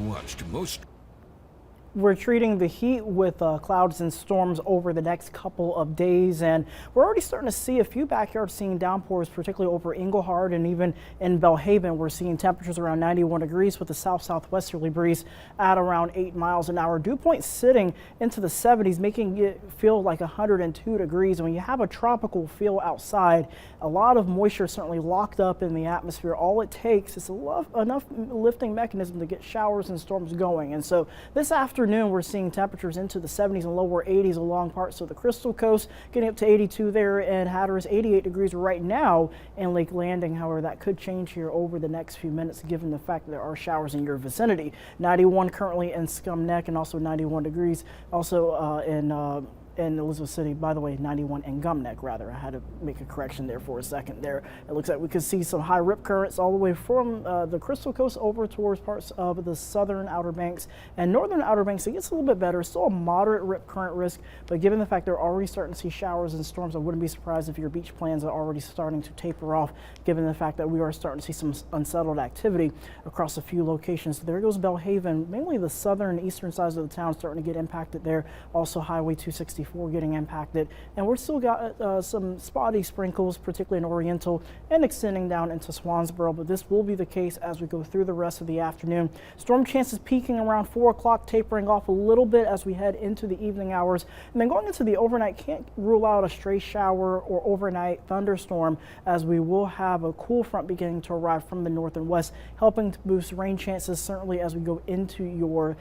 watched most. We're treating the heat with clouds and storms over the next couple of days, and we're already starting to see a few backyards seeing downpours, particularly over Englehart and even in Belhaven. We're seeing temperatures around 91 degrees with a south-southwesterly breeze at around 8 miles an hour. Dew point sitting into the 70s, making it feel like 102 degrees. And when you have a tropical feel outside, a lot of moisture certainly locked up in the atmosphere. All it takes is enough lifting mechanism to get showers and storms going. And so this afternoon, we're seeing temperatures into the 70s and lower 80s along parts of the Crystal Coast, getting up to 82 there in Hatteras, 88 degrees right now in Lake Landing. However, that could change here over the next few minutes given the fact that there are showers in your vicinity. 91 currently in Scum Neck and also 91 degrees also in Elizabeth City. By the way, 91 in Gum Neck, rather. I had to make a correction there for a second there. It looks like we could see some high rip currents all the way from the Crystal Coast over towards parts of the southern Outer Banks and northern Outer Banks. It gets a little bit better. Still a moderate rip current risk, but given the fact they're already starting to see showers and storms, I wouldn't be surprised if your beach plans are already starting to taper off, given the fact that we are starting to see some unsettled activity across a few locations. So there goes Belhaven, mainly the southern eastern sides of the town starting to get impacted there. Also Highway 264 getting impacted, and we're still got some spotty sprinkles, particularly in Oriental and extending down into Swansboro, but this will be the case as we go through the rest of the afternoon. Storm chances peaking around 4 o'clock, tapering off a little bit as we head into the evening hours, and then going into the overnight, can't rule out a stray shower or overnight thunderstorm, as we will have a cool front beginning to arrive from the north and west, helping to boost rain chances certainly as we go into your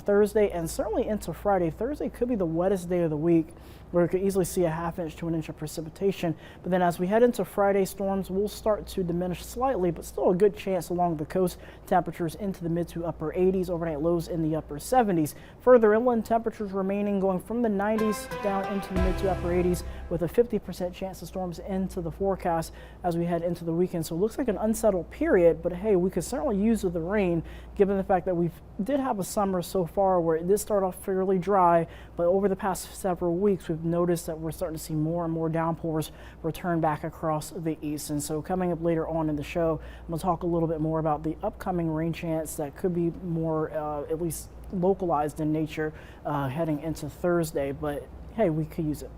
Thursday and certainly into Friday. Thursday could be the wettest day of the week, where we could easily see a ½ inch to 1 inch of precipitation. But then as we head into Friday, storms will start to diminish slightly, but still a good chance along the coast. Temperatures into the mid to upper 80s, overnight lows in the upper 70s. Further inland, temperatures remaining going from the 90s down into the mid to upper 80s, with a 50% chance of storms into the forecast as we head into the weekend. So it looks like an unsettled period, but hey, we could certainly use the rain given the fact that we did have a summer so far where it did start off fairly dry, but over the past several weeks we've noticed that we're starting to see more and more downpours return back across the east. And so coming up later on in the show, I'm going to talk a little bit more about the upcoming rain chance that could be more at least localized in nature heading into Thursday, but hey, we could use it.